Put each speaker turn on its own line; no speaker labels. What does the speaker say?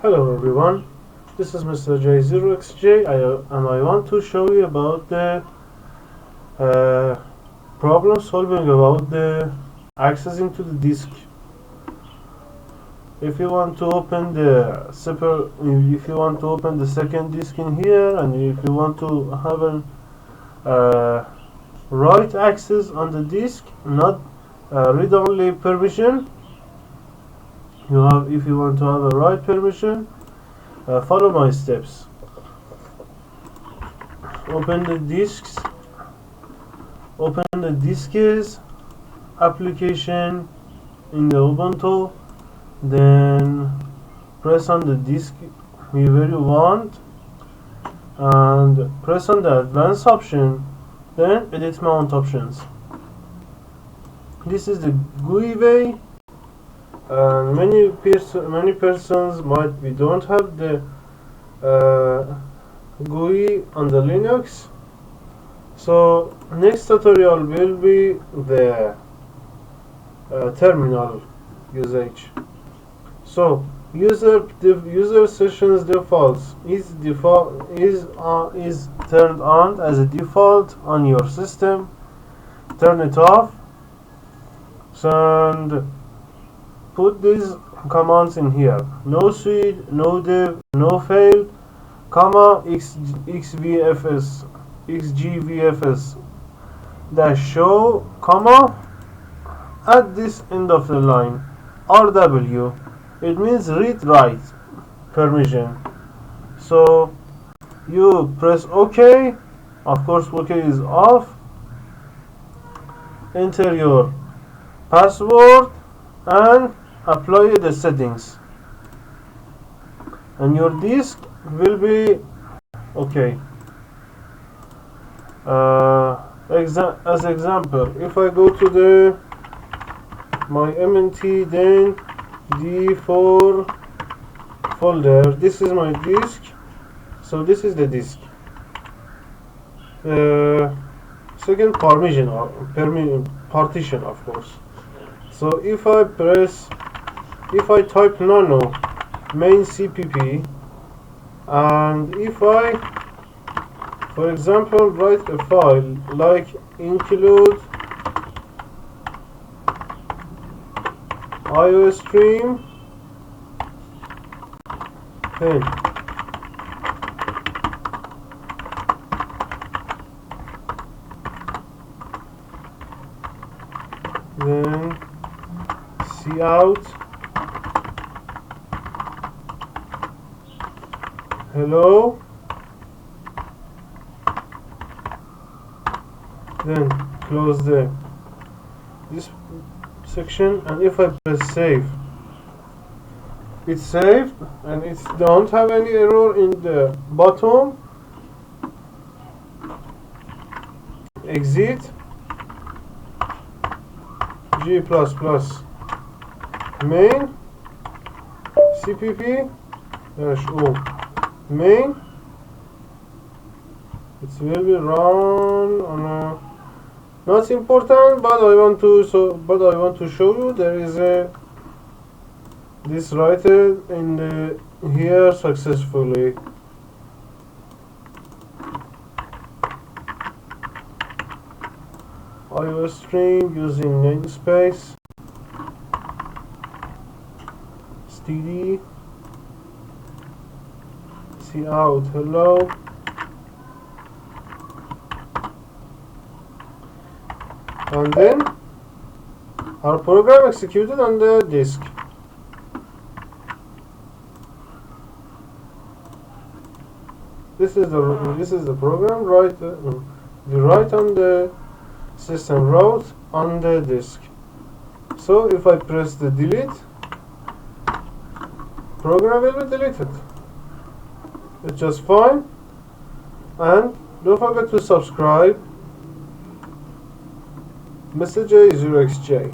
Hello everyone, this is Mr. J0xj and I want to show you about the problem solving about the accessing to the disk. If you want to open the second disk in here, and if you want to have a write access on the disk, not read-only permission, if you want to have a write permission, follow my steps. Open the disks application in the Ubuntu, then press on the disk where you want and press on the advanced option, then edit mount options. This is the GUI way, and many persons don't have the GUI on the Linux. So next tutorial will be the terminal usage. So user sessions defaults is turned on as a default on your system. Turn it off and put these commands in here: no sudo, no dev, no fail, comma xgvfs dash show, comma at this end of the line rw. It means read write permission. So you press OK. Of course, OK is off. Enter your password and apply the settings, and your disk will be okay. As example, if I go to my MNT, then D4 folder, this is my disk. So this is the disk. Second partition, of course. So if I type nano main cpp, and if I, for example, write a file like include iOS stream 10, then cout hello, then close this section, and if I press save, it's saved and it don't have any error in the bottom. Exit g++ main cpp -o main. It will be run on a, not important, but I want to show you there is this writer in here successfully. iOS stream using namespace std cout hello, and then our program executed on the disk. This is the program write on the system wrote on the disk. So if I press the delete, program will be deleted. It's just fine. And don't forget to subscribe. Mr. J0xj.